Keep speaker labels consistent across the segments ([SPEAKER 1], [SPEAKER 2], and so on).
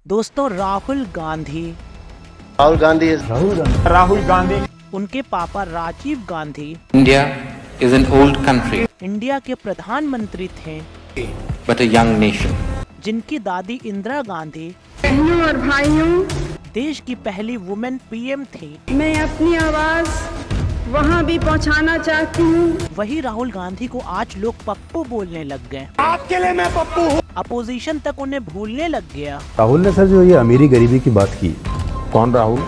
[SPEAKER 1] दोस्तों राहुल गांधी,
[SPEAKER 2] राहुल गांधी
[SPEAKER 1] उनके पापा Rajiv Gandhi
[SPEAKER 3] India is an old country,
[SPEAKER 1] India के प्रधानमंत्री थे,
[SPEAKER 3] but a young nation.
[SPEAKER 1] जिनकी दादी इंदिरा गांधी
[SPEAKER 4] बहनों और भाइयों,
[SPEAKER 1] देश की पहली वुमेन पीएम थी।
[SPEAKER 4] मैं अपनी आवाज वहाँ भी पहुँचाना चाहती हूँ।
[SPEAKER 1] वही राहुल गांधी को आज लोग पप्पू बोलने लग गए।
[SPEAKER 2] आपके लिए मैं पप्पू हूँ।
[SPEAKER 1] अपोजिशन तक उन्हें भूलने लग गया।
[SPEAKER 5] राहुल ने सर जो ये अमीरी गरीबी की बात की,
[SPEAKER 2] कौन राहुल?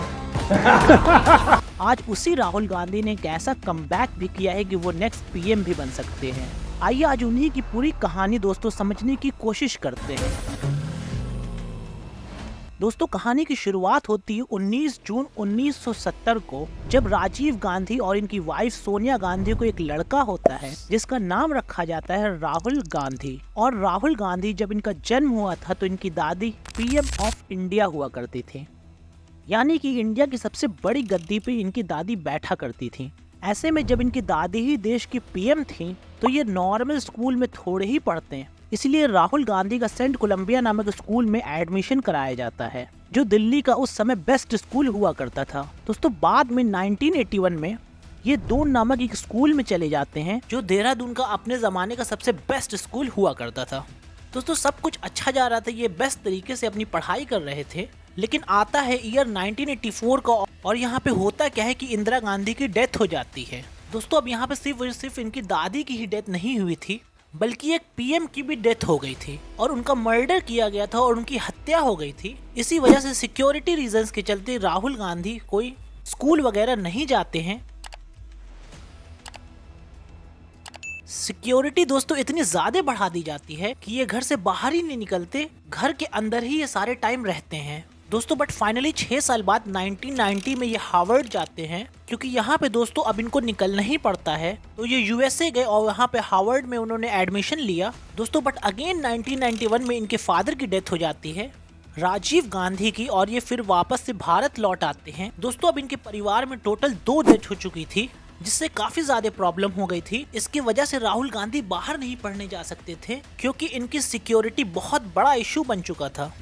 [SPEAKER 1] आज उसी राहुल गांधी ने एक ऐसा कमबैक भी किया है कि वो नेक्स्ट पीएम भी बन सकते हैं। आइए आज उन्हीं की पूरी कहानी दोस्तों समझने की कोशिश करते हैं। दोस्तों कहानी की शुरुआत होती है 19 जून 1970 को, जब राजीव गांधी और इनकी वाइफ सोनिया गांधी को एक लड़का होता है जिसका नाम रखा जाता है राहुल गांधी। और राहुल गांधी जब इनका जन्म हुआ था तो इनकी दादी पीएम ऑफ इंडिया हुआ करती थी, यानी कि इंडिया की सबसे बड़ी गद्दी पे इनकी दादी बैठा करती थी। ऐसे में जब इनकी दादी ही देश की पीएम थी तो ये नॉर्मल स्कूल में थोड़े ही पढ़ते हैं, इसलिए राहुल गांधी का सेंट कोलंबिया नामक स्कूल में एडमिशन कराया जाता है, जो दिल्ली का उस समय बेस्ट स्कूल हुआ करता था। दोस्तों बाद में 1981 में ये दून नामक एक स्कूल में चले जाते हैं, जो देहरादून का अपने जमाने का सबसे बेस्ट स्कूल हुआ करता था। दोस्तों सब कुछ अच्छा जा रहा था, ये बेस्ट तरीके से अपनी पढ़ाई कर रहे थे। लेकिन आता है ईयर 1984 का और यहाँ पे होता क्या है कि इंदिरा गांधी की डेथ हो जाती है। दोस्तों अब यहाँ पे सिर्फ इनकी दादी की ही डेथ नहीं हुई थी, बल्कि एक पीएम की भी डेथ हो गई थी और उनका मर्डर किया गया था और उनकी हत्या हो गई थी। इसी वजह से सिक्योरिटी रीजंस के चलते राहुल गांधी कोई स्कूल वगैरह नहीं जाते हैं। सिक्योरिटी दोस्तों इतनी ज्यादा बढ़ा दी जाती है कि ये घर से बाहर ही नहीं निकलते, घर के अंदर ही ये सारे टाइम रहते हैं। दोस्तों बट फाइनली 6 साल बाद 1990 में ये हार्वर्ड जाते हैं, क्योंकि यहाँ पे दोस्तों अब इनको निकलना ही पड़ता है, तो ये यूएसए गए और यहाँ पे हार्वर्ड में उन्होंने एडमिशन लिया। दोस्तों बट अगेन 1991 में इनके फादर की डेथ हो जाती है, राजीव गांधी की, और ये फिर वापस से भारत लौट आते हैं। दोस्तों अब इनके परिवार में टोटल 2 डेथ हो चुकी थी, जिससे काफी ज्यादा प्रॉब्लम हो गई थी। इसकी वजह से राहुल गांधी बाहर नहीं पढ़ने जा सकते थे, क्योंकि इनकी सिक्योरिटी बहुत बड़ा इशू बन चुका था।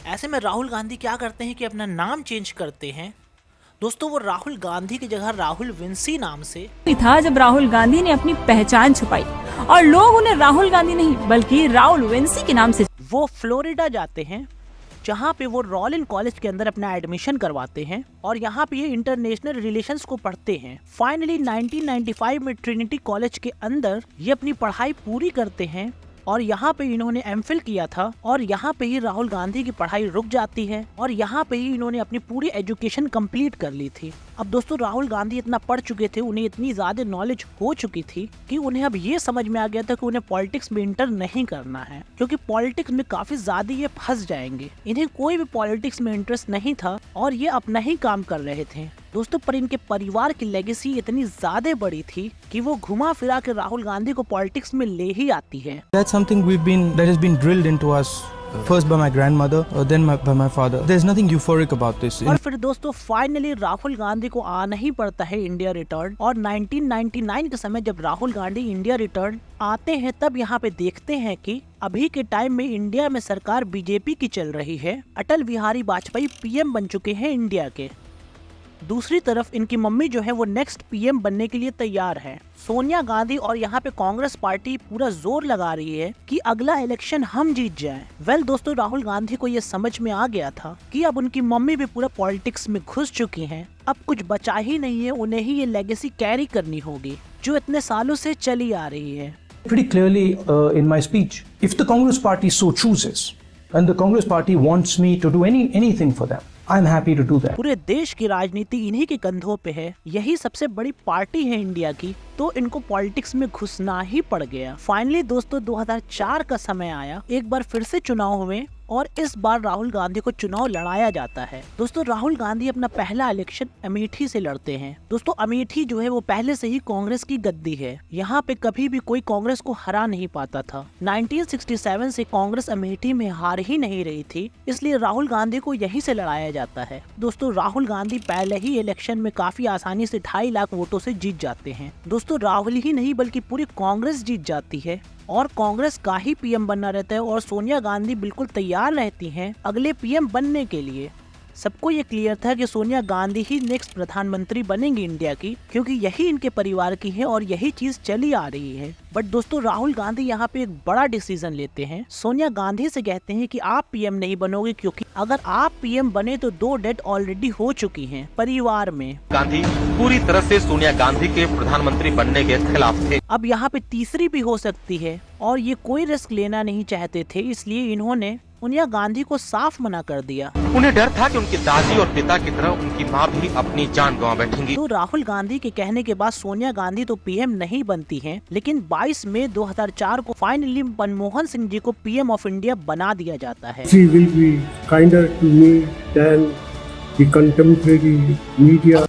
[SPEAKER 1] ऐसे में राहुल गांधी क्या करते हैं कि अपना नाम चेंज करते हैं। दोस्तों वो राहुल गांधी की जगह राहुल विंसी नाम से
[SPEAKER 6] था जब राहुल गांधी ने अपनी पहचान छुपाई और लोग उन्हें राहुल गांधी नहीं बल्कि राहुल विंसी के नाम से
[SPEAKER 1] वो फ्लोरिडा जाते हैं, जहाँ पे वो रॉलिन कॉलेज के अंदर अपना एडमिशन करवाते हैं और यहाँ पे ये इंटरनेशनल रिलेशंस को पढ़ते हैं। फाइनली 1995 में ट्रिनिटी कॉलेज के अंदर ये अपनी पढ़ाई पूरी करते हैं और यहाँ पे इन्होंने एमफिल किया था और यहाँ पे ही राहुल गांधी की पढ़ाई रुक जाती है और यहाँ पे ही इन्होंने अपनी पूरी एजुकेशन कंप्लीट कर ली थी। अब दोस्तों राहुल गांधी इतना पढ़ चुके थे, उन्हें इतनी ज्यादा नॉलेज हो चुकी थी कि उन्हें अब ये समझ में आ गया था कि उन्हें पॉलिटिक्स में इंटर नहीं करना है, क्योंकि पॉलिटिक्स में काफी ज्यादा ये फंस जाएंगे। इन्हें कोई भी पॉलिटिक्स में इंटरेस्ट नहीं था और ये अपना ही काम कर रहे थे। दोस्तों पर इनके परिवार की लेगेसी इतनी ज्यादा बड़ी थी कि वो घुमा फिरा के राहुल गांधी को पॉलिटिक्स में ले ही आती है।
[SPEAKER 7] That's something that has been drilled into us first by my grandmother, then by my father. There's nothing euphoric about this.
[SPEAKER 1] और फिर दोस्तों फाइनली राहुल गांधी को आना ही पड़ता है इंडिया रिटर्न, और 1999 के समय जब राहुल गांधी इंडिया रिटर्न आते हैं तब यहाँ पे देखते हैं कि अभी के टाइम में इंडिया में सरकार बीजेपी की चल रही है। अटल बिहारी वाजपेयी पीएम बन चुके हैं इंडिया के। दूसरी तरफ इनकी मम्मी जो है वो नेक्स्ट पीएम बनने के लिए तैयार है, सोनिया गांधी, और यहाँ पे कांग्रेस पार्टी पूरा जोर लगा रही है कि अगला इलेक्शन हम जीत जाएं। दोस्तों राहुल गांधी को ये समझ में आ गया था कि अब उनकी मम्मी भी पूरा पॉलिटिक्स में घुस चुकी हैं, अब कुछ बचा ही नहीं है, उन्हें ही ये लेगेसी कैरी करनी होगी जो इतने सालों से चली आ रही है।
[SPEAKER 7] Pretty clearly in my speech, if the Congress party so chooses and the Congress party wants me to do anything for them, I'm happy to do that.
[SPEAKER 1] पूरे देश की राजनीति इन्हीं के कंधों पे है, यही सबसे बड़ी पार्टी है इंडिया की, तो इनको पॉलिटिक्स में घुसना ही पड़ गया। फाइनली दोस्तों 2004 का समय आया, एक बार फिर से चुनाव हुए और इस बार राहुल गांधी को चुनाव लड़ाया जाता है। दोस्तों राहुल गांधी अपना पहला इलेक्शन अमेठी से लड़ते हैं। दोस्तों अमेठी जो है वो पहले से ही कांग्रेस की गद्दी है, यहाँ पे कभी भी कोई कांग्रेस को हरा नहीं पाता था। 1967 से कांग्रेस अमेठी में हार ही नहीं रही थी, इसलिए राहुल गांधी को यहीं से लड़ाया जाता है। दोस्तों राहुल गांधी पहले ही इलेक्शन में काफी आसानी से 2.5 लाख वोटों से जीत जाते हैं। दोस्तों राहुल ही नहीं बल्कि पूरी कांग्रेस जीत जाती है और कांग्रेस का ही पीएम बनना रहता है और सोनिया गांधी बिल्कुल तैयार रहती हैं अगले पीएम बनने के लिए। सबको ये क्लियर था कि सोनिया गांधी ही नेक्स्ट प्रधानमंत्री बनेंगी इंडिया की, क्योंकि यही इनके परिवार की है और यही चीज चली आ रही है। बट दोस्तों राहुल गांधी यहाँ पे एक बड़ा डिसीजन लेते हैं। सोनिया गांधी से कहते हैं कि आप पीएम नहीं बनोगे, क्योंकि अगर आप पीएम बने तो 2 डेथ ऑलरेडी हो चुकी हैं परिवार में।
[SPEAKER 8] गांधी पूरी तरह से सोनिया गांधी के प्रधानमंत्री बनने के खिलाफ थे।
[SPEAKER 1] अब यहाँ पे तीसरी भी हो सकती है और ये कोई रिस्क लेना नहीं चाहते थे, इसलिए इन्होंने सोनिया गांधी को साफ मना कर दिया।
[SPEAKER 8] उन्हें डर था कि उनकी दादी और पिता की तरह उनकी मां भी अपनी जान गंवा बैठेंगी।
[SPEAKER 1] तो राहुल गांधी के कहने के बाद सोनिया गांधी तो पीएम नहीं बनती हैं, लेकिन 22 मई 2004 को फाइनली मनमोहन सिंह जी को पीएम ऑफ इंडिया बना दिया जाता है।
[SPEAKER 9] She will be kinder to me than the contemporary media.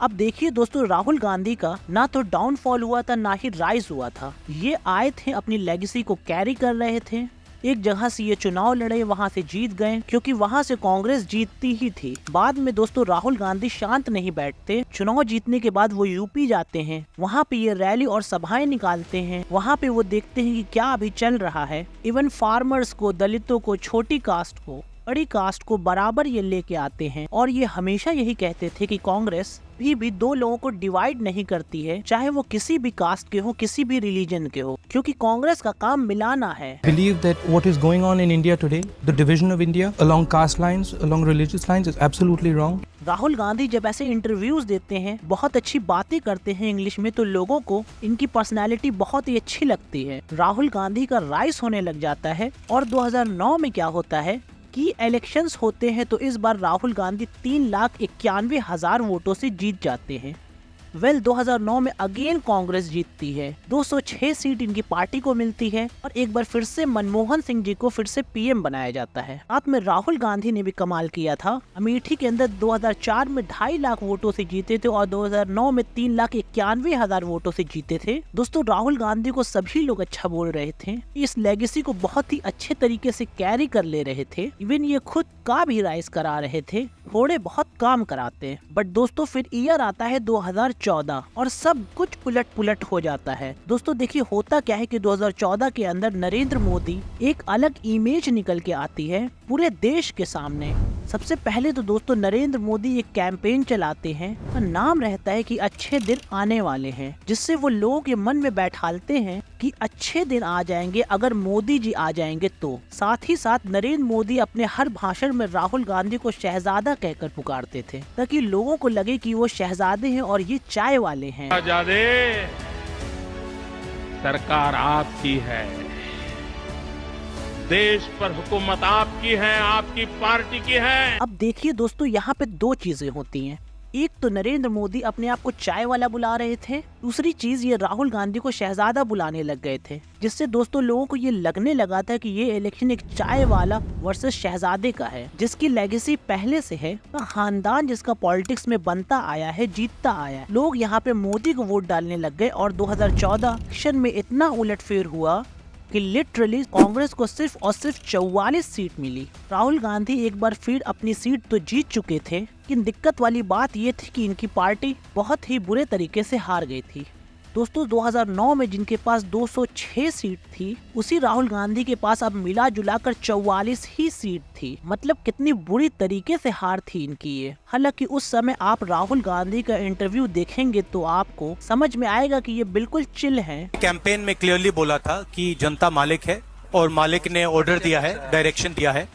[SPEAKER 1] अब देखिए दोस्तों राहुल गांधी का ना तो डाउनफॉल हुआ था ना ही राइज हुआ था। ये आए थे अपनी लेगेसी को कैरी कर रहे थे। एक जगह से ये चुनाव लड़े, वहां से जीत गए, क्योंकि वहां से कांग्रेस जीतती ही थी। बाद में दोस्तों राहुल गांधी शांत नहीं बैठते। चुनाव जीतने के बाद वो यूपी जाते हैं, वहां पे ये रैली और सभाएं निकालते हैं। वहां पे वो देखते हैं कि क्या अभी चल रहा है। इवन फार्मर्स को, दलितों को, छोटी कास्ट को, बड़ी कास्ट को बराबर ये लेके आते हैं। और ये हमेशा यही कहते थे कि कांग्रेस भी 2 लोगों को डिवाइड नहीं करती है, चाहे वो किसी भी कास्ट के हो, किसी भी रिलीजन के हो, क्योंकि कांग्रेस का काम मिलाना है।
[SPEAKER 7] Believe that what is going on in India today, the division of India along caste lines, along religious lines is absolutely wrong.
[SPEAKER 1] Rahul Gandhi जब ऐसे इंटरव्यूज देते हैं, बहुत अच्छी बातें करते हैं इंग्लिश में, तो लोगों को इनकी पर्सनालिटी बहुत ही अच्छी लगती है। राहुल गांधी का राइज होने लग जाता है। और 2009 में क्या होता है कि इलेक्शंस होते हैं, तो इस बार राहुल गांधी 3,91,000 वोटों से जीत जाते हैं। 2009 में अगेन कांग्रेस जीतती है, 206 सीट इनकी पार्टी को मिलती है और एक बार फिर से मनमोहन सिंह जी को फिर से पीएम बनाया जाता है। साथ में राहुल गांधी ने भी कमाल किया था। अमेठी के अंदर 2004 में 2.5 लाख वोटों से जीते थे और 2009 में 3,91,000 वोटों से जीते थे। दोस्तों राहुल गांधी को सभी लोग अच्छा बोल रहे थे, इस लेगेसी को बहुत ही अच्छे तरीके से कैरी कर ले रहे थे। इवन ये खुद का भी राइज करा रहे थे, थोड़े बहुत काम कराते हैं। बट दोस्तों फिर ईयर आता है 2014 और सब कुछ उलट पुलट हो जाता है। दोस्तों देखिए होता क्या है कि 2014 के अंदर नरेंद्र मोदी एक अलग इमेज निकल के आती है पूरे देश के सामने। सबसे पहले तो दोस्तों नरेंद्र मोदी एक कैंपेन चलाते हैं, का नाम रहता है कि अच्छे दिन आने वाले हैं, जिससे वो लोगों के मन में बैठालते हैं कि अच्छे दिन आ जाएंगे अगर मोदी जी आ जाएंगे तो। साथ ही साथ नरेंद्र मोदी अपने हर भाषण में राहुल गांधी को शहजादा कहकर पुकारते थे, ताकि लोगों को लगे कि वो शहजादे हैं और ये चाय वाले हैं।
[SPEAKER 2] शहजादे, सरकार आपकी है, देश पर हुकूमत आपकी है, आपकी पार्टी की है।
[SPEAKER 1] अब देखिए दोस्तों यहाँ पे 2 चीजें होती हैं। एक तो नरेंद्र मोदी अपने आप को चाय वाला बुला रहे थे, दूसरी चीज ये राहुल गांधी को शहजादा बुलाने लग गए थे, जिससे दोस्तों लोगों को ये लगने लगा था कि ये इलेक्शन एक चाय वाला वर्सेस शहजादे का है, जिसकी लेगेसी पहले से है, खानदान जिसका पॉलिटिक्स में बनता आया है, जीतता आया है। लोग यहाँ पे मोदी को वोट डालने लग गए और 2014 इलेक्शन में इतना उलटफेर हुआ कि लिटरली कांग्रेस को सिर्फ और सिर्फ 44 सीट मिली। राहुल गांधी एक बार फिर अपनी सीट तो जीत चुके थे, लेकिन दिक्कत वाली बात ये थी कि इनकी पार्टी बहुत ही बुरे तरीके से हार गई थी। दोस्तों 2009 में जिनके पास 206 सीट थी, उसी राहुल गांधी के पास अब मिला जुलाकर 44 ही सीट थी। मतलब कितनी बुरी तरीके से हार थी इनकी ये। हालांकि उस समय आप राहुल गांधी का इंटरव्यू देखेंगे तो आपको समझ में आएगा कि ये बिल्कुल चिल हैं।
[SPEAKER 10] कैंपेन में क्लियरली बोला था कि जनता मालिक है और मालिक ने ऑर्डर दिया है, डायरेक्शन दिया है।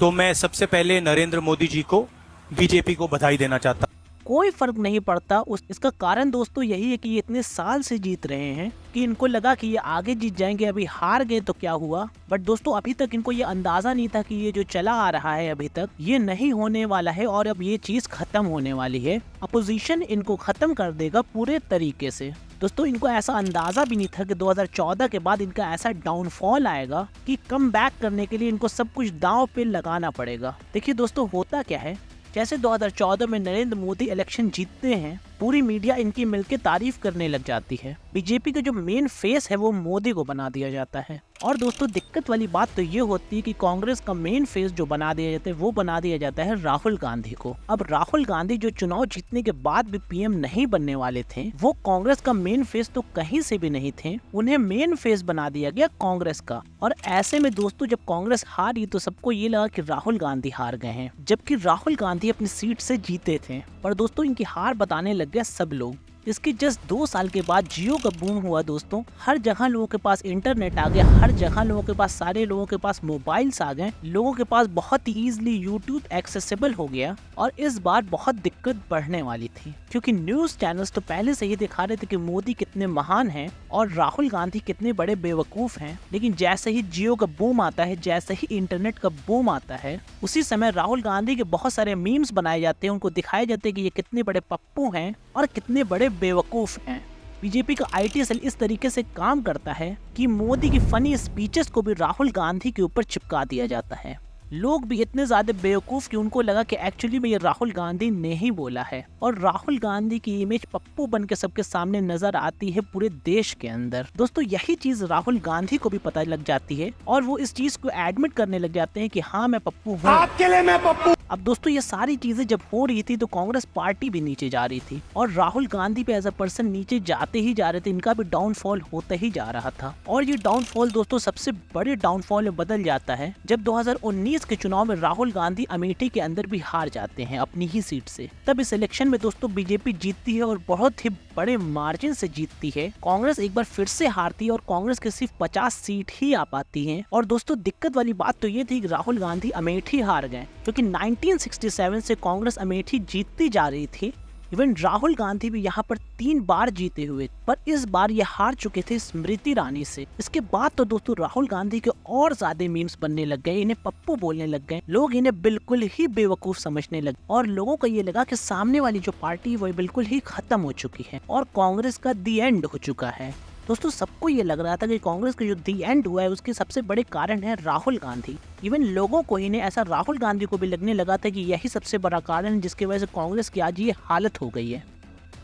[SPEAKER 10] तो मैं सबसे पहले नरेंद्र मोदी जी को, बीजेपी को बधाई देना चाहता।
[SPEAKER 1] कोई फर्क नहीं पड़ता। इसका कारण दोस्तों यही है कि ये इतने साल से जीत रहे हैं कि इनको लगा कि ये आगे जीत जाएंगे, अभी हार गए तो क्या हुआ। बट दोस्तों अभी तक इनको ये अंदाजा नहीं था कि ये जो चला आ रहा है अभी तक ये नहीं होने वाला है और अब ये चीज खत्म होने वाली है। अपोजिशन इनको खत्म कर देगा पूरे तरीके से। दोस्तों इनको ऐसा अंदाजा भी नहीं था कि 2014 के बाद इनका ऐसा डाउनफॉल आएगा कि कम बैक करने के लिए इनको सब कुछ दांव पे लगाना पड़ेगा। देखिए दोस्तों होता क्या है, जैसे 2014 में नरेंद्र मोदी इलेक्शन जीतते हैं पूरी मीडिया इनकी मिलकर तारीफ करने लग जाती है। बीजेपी का जो मेन फेस है वो मोदी को बना दिया जाता है। और दोस्तों दिक्कत वाली बात तो ये होती है कि कांग्रेस का मेन फेस जो बना दिया जाता है वो बना दिया जाता है राहुल गांधी को। अब राहुल गांधी जो चुनाव जीतने के बाद भी पीएम नहीं बनने वाले थे, वो कांग्रेस का मेन फेस तो कहीं से भी नहीं थे, उन्हें मेन फेस बना दिया गया कांग्रेस का। और ऐसे में दोस्तों जब कांग्रेस हारी तो सबको ये लगा कि राहुल गांधी हार गए हैं, जबकि राहुल गांधी अपनी सीट से जीते थे। पर दोस्तों इनकी हार बताने लग गए सब लोग। इसके जस्ट 2 साल के बाद जियो का बूम हुआ दोस्तों। हर जगह लोगों के पास इंटरनेट आ गया, हर जगह लोगों के पास, सारे लोगों के पास मोबाइल्स आ गए, लोगों के पास बहुत ही ईजिली यूट्यूब एक्सेसिबल हो गया। और इस बार बहुत दिक्कत बढ़ने वाली थी, क्योंकि न्यूज चैनल्स तो पहले से ही दिखा रहे थे कि मोदी कितने महान हैं और राहुल गांधी कितने बड़े बेवकूफ हैं। लेकिन जैसे ही जियो का बूम आता है, जैसे ही इंटरनेट का बूम आता है, उसी समय राहुल गांधी के बहुत सारे मीम्स बनाए जाते हैं, उनको दिखाए जाते हैं कि ये कितने बड़े पप्पू हैं और कितने बड़े बेवकूफ हैं। बीजेपी का आईटी सेल इस तरीके से काम करता है कि मोदी की फनी स्पीचेस को भी राहुल गांधी के ऊपर चिपका दिया जाता है। लोग भी इतने ज्यादा बेवकूफ कि उनको लगा कि एक्चुअली में ये राहुल गांधी ने ही बोला है। और राहुल गांधी की इमेज पप्पू बन के सबके सामने नजर आती है पूरे देश के अंदर। दोस्तों यही चीज राहुल गांधी को भी पता लग जाती है और वो इस चीज को एडमिट करने लग जाते हैं कि हाँ मैं पप्पू हूँ, आपके लिए मैं पप्पू। अब दोस्तों ये सारी चीजें जब हो रही थी तो कांग्रेस पार्टी भी नीचे जा रही थी और राहुल गांधी पे एज अ पर्सन नीचे जाते ही जा रहे थे। इनका भी डाउनफॉल होता ही जा रहा था। और ये डाउनफॉल दोस्तों सबसे बड़े डाउनफॉल में बदल जाता है जब 2019 के चुनाव में राहुल गांधी अमेठी के अंदर भी हार जाते हैं अपनी ही सीट से। तब इस इलेक्शन में दोस्तों बीजेपी जीतती है और बहुत ही बड़े मार्जिन से जीतती है। कांग्रेस एक बार फिर से हारती है और कांग्रेस के सिर्फ 50 सीट ही आ पाती है। और दोस्तों दिक्कत वाली बात तो ये थी कि राहुल गांधी अमेठी हार गए, क्योंकि 1967 से कांग्रेस अमेठी जीतती जा रही थी। इवन राहुल गांधी भी यहाँ पर 3 बार जीते हुए, पर इस बार ये हार चुके थे स्मृति ईरानी से। इसके बाद तो दोस्तों राहुल गांधी के और ज्यादा मीम्स बनने लग गए, इन्हें पप्पू बोलने लग गए, लोग इन्हें बिल्कुल ही बेवकूफ समझने लगे और लोगों को ये लगा कि सामने वाली जो पार्टी वो बिल्कुल ही खत्म हो चुकी है और कांग्रेस का दी एंड हो चुका है। दोस्तों सबको ये लग रहा था कि कांग्रेस का जो दी एंड हुआ है उसके सबसे बड़े कारण है राहुल गांधी। इवन लोगों को ही ऐसा राहुल गांधी को भी लगने लगा था कि यही सबसे बड़ा कारण है जिसकी वजह से कांग्रेस की आज ये हालत हो गई है।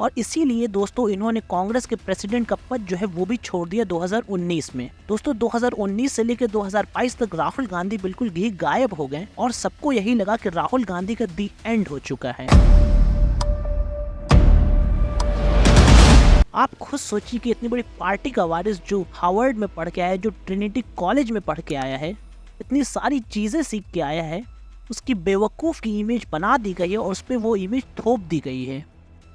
[SPEAKER 1] और इसीलिए दोस्तों इन्होंने कांग्रेस के प्रेसिडेंट का पद जो है वो भी छोड़ दिया 2019 में। दोस्तों 2019 से लेकर 2022 तक राहुल गांधी बिल्कुल ही गायब हो गए और सबको यही लगा कि राहुल गांधी का दी एंड हो चुका है। आप खुद सोचिए कि इतनी बड़ी पार्टी का वारिस जो हार्वर्ड में पढ़ के आया है, जो ट्रिनिटी कॉलेज में पढ़ के आया है, इतनी सारी चीजें सीख के आया है, उसकी बेवकूफ की इमेज बना दी गई है और उस पर वो इमेज थोप दी गई है।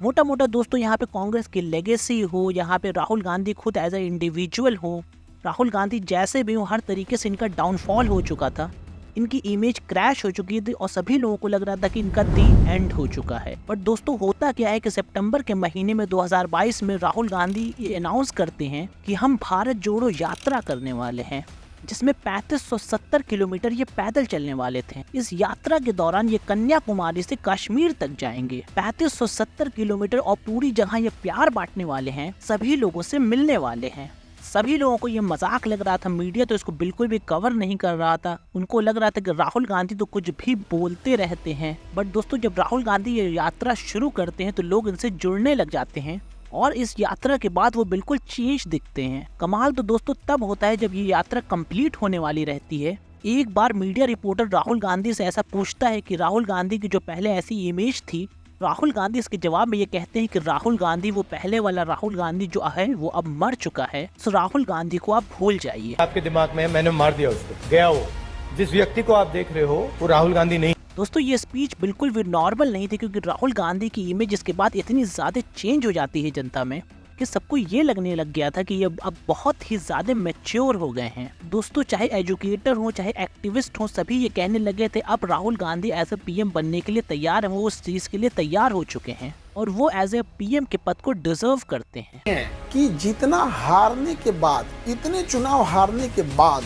[SPEAKER 1] मोटा मोटा दोस्तों यहाँ पे कांग्रेस की लेगेसी हो, यहाँ पे राहुल गांधी खुद एज ए इंडिविजुअल हो, राहुल गांधी जैसे भी हो, हर तरीके से इनका डाउनफॉल हो चुका था, इनकी इमेज क्रैश हो चुकी थी और सभी लोगों को लग रहा था कि इनका दी एंड हो चुका है। पर दोस्तों होता क्या है कि सितंबर के महीने में 2022 में राहुल गांधी ये अनाउंस करते हैं कि हम भारत जोड़ो यात्रा करने वाले हैं, जिसमें 3570 किलोमीटर ये पैदल चलने वाले थे। इस यात्रा के दौरान ये कन्याकुमारी से कश्मीर तक जाएंगे। 3570 किलोमीटर और पूरी जगह ये प्यार बांटने वाले हैं, सभी लोगों से मिलने वाले हैं। सभी लोगों को ये मजाक लग रहा था, मीडिया तो इसको बिल्कुल भी कवर नहीं कर रहा था। उनको लग रहा था कि राहुल गांधी तो कुछ भी बोलते रहते हैं। बट दोस्तों जब राहुल गांधी ये यात्रा शुरू करते हैं तो लोग इनसे जुड़ने लग जाते हैं और इस यात्रा के बाद वो बिल्कुल चेंज दिखते हैं। कमाल तो दोस्तों तब होता है जब ये यात्रा कंप्लीट होने वाली रहती है। एक बार मीडिया रिपोर्टर राहुल गांधी से ऐसा पूछता है कि राहुल गांधी की जो पहले ऐसी इमेज थी, राहुल गांधी इसके जवाब में ये कहते हैं कि राहुल गांधी वो पहले वाला राहुल गांधी जो है वो अब मर चुका है, तो राहुल गांधी को आप भूल जाइए।
[SPEAKER 11] आपके दिमाग में मैंने मार दिया उसको, गया वो। जिस व्यक्ति को आप देख रहे हो वो राहुल गांधी नहीं।
[SPEAKER 1] दोस्तों ये स्पीच बिल्कुल भी नॉर्मल नहीं थी, क्योंकि राहुल गांधी की इमेज इसके बाद इतनी ज्यादा चेंज हो जाती है जनता में कि सबको ये लगने लग गया था कि ये अब बहुत ही ज्यादा मैच्योर हो गए हैं। दोस्तों चाहे एजुकेटर हो, चाहे एक्टिविस्ट हो, सभी ये कहने लगे थे अब Rahul Gandhi as a PM बनने के लिए तैयार है, वो उस चीज के लिए तैयार हो चुके हैं और वो एज ए पीएम के पद को डिजर्व करते हैं।
[SPEAKER 12] कि जितना हारने के बाद, इतने चुनाव हारने के बाद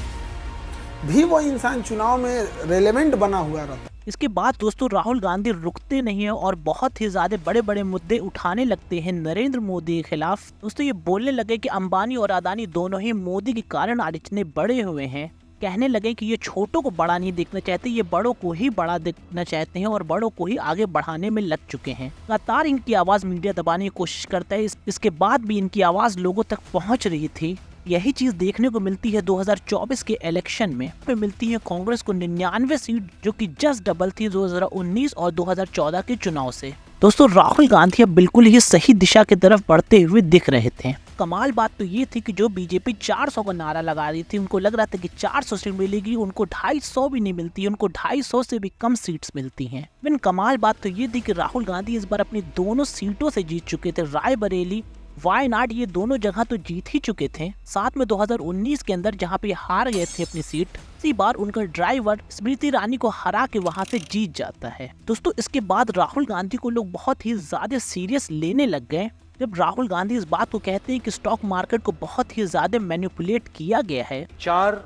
[SPEAKER 12] भी वो इंसान चुनाव में रेलेवेंट बना हुआ रहता।
[SPEAKER 1] इसके बाद दोस्तों राहुल गांधी रुकते नहीं है और बहुत ही ज्यादा बड़े बड़े मुद्दे उठाने लगते हैं नरेंद्र मोदी के खिलाफ। दोस्तों ये बोलने लगे कि अंबानी और अदानी दोनों ही मोदी के कारण आज इतने बड़े हुए हैं। कहने लगे कि ये छोटों को बड़ा नहीं देखना चाहते, ये बड़ों को ही बड़ा देखना चाहते हैं और बड़ों को ही आगे बढ़ाने में लग चुके हैं। लगातार इनकी आवाज मीडिया दबाने की कोशिश करता है, इसके बाद भी इनकी आवाज लोगों तक पहुंच रही थी। यही चीज देखने को मिलती है 2024 के इलेक्शन में। पे मिलती है कांग्रेस को 99 सीट, जो कि जस्ट डबल थी 2019 और 2014 के चुनाव से। दोस्तों, राहुल गांधी अब बिल्कुल ही सही दिशा की तरफ बढ़ते हुए दिख रहे थे। कमाल बात तो ये थी कि जो बीजेपी 400 का नारा लगा रही थी, उनको लग रहा था कि 400 सीट मिलेगी, उनको 250 भी नहीं मिलती, उनको 250 से भी कम सीट्स मिलती हैं। लेकिन कमाल बात तो ये थी कि राहुल गांधी इस बार अपनी दोनों सीटों से जीत चुके थे। रायबरेली, वायनाड, ये दोनों जगह तो जीत ही चुके थे। साथ में 2019 के अंदर जहाँ पे हार गए थे अपनी सीट, इसी बार उनका ड्राइवर स्मृति ईरानी को हरा के वहां से जीत जाता है। दोस्तों, इसके बाद राहुल गांधी को लोग बहुत ही ज्यादा सीरियस लेने लग गए जब राहुल गांधी इस बात को कहते हैं कि स्टॉक मार्केट को बहुत ही ज्यादा मैनिपुलेट किया गया है।
[SPEAKER 10] 4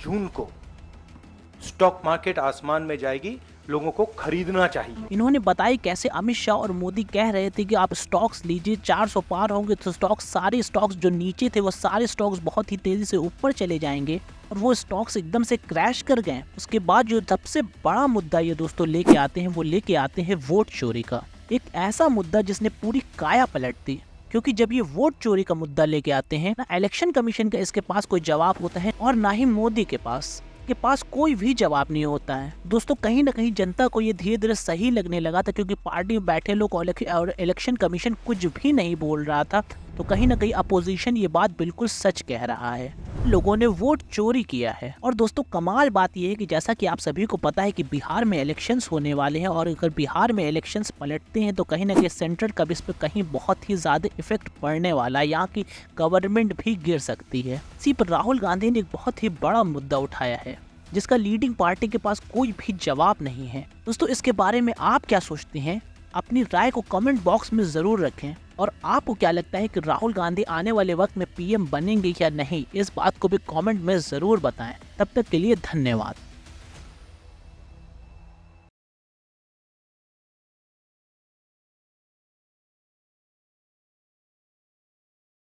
[SPEAKER 10] जून को स्टॉक मार्केट आसमान में जाएगी, लोगों को खरीदना चाहिए।
[SPEAKER 1] इन्होंने बताया कैसे अमित शाह और मोदी कह रहे थे कि आप स्टॉक्स लीजिए, 400 पार होंगे तो सारे स्टॉक्स जो नीचे थे वो सारे स्टॉक्स बहुत ही तेजी से ऊपर चले जाएंगे, और वो स्टॉक्स एकदम से क्रैश कर गए। उसके बाद जो सबसे बड़ा मुद्दा ये दोस्तों लेके आते हैं, वो लेके आते हैं वोट चोरी का। एक ऐसा मुद्दा जिसने पूरी काया पलट दी, क्योंकि जब ये वोट चोरी का मुद्दा लेके आते हैं ना इलेक्शन कमीशन का इसके पास कोई जवाब होता है और ना ही मोदी के पास कोई भी जवाब नहीं होता है। दोस्तों, कहीं ना कहीं जनता को ये धीरे धीरे सही लगने लगा था, क्योंकि पार्टी में बैठे लोग और इलेक्शन कमीशन कुछ भी नहीं बोल रहा था, तो कहीं ना कहीं अपोजिशन ये बात बिल्कुल सच कह रहा है, लोगों ने वोट चोरी किया है। और दोस्तों, कमाल बात यह है कि जैसा कि आप सभी को पता है कि बिहार में इलेक्शंस होने वाले हैं, और अगर बिहार में इलेक्शंस पलटते हैं तो कहीं ना कहीं सेंट्रल का इस पर कहीं बहुत ही ज्यादा इफेक्ट पड़ने वाला है, यहाँ की गवर्नमेंट भी गिर सकती है। इसी पर राहुल गांधी ने एक बहुत ही बड़ा मुद्दा उठाया है, जिसका लीडिंग पार्टी के पास कोई भी जवाब नहीं है। दोस्तों, इसके बारे में आप क्या सोचते हैं? अपनी राय को कमेंट बॉक्स में जरूर रखें, और आपको क्या लगता है कि राहुल गांधी आने वाले वक्त में पीएम बनेंगे या नहीं, इस बात को भी कमेंट में जरूर बताएं। तब तक के लिए धन्यवाद।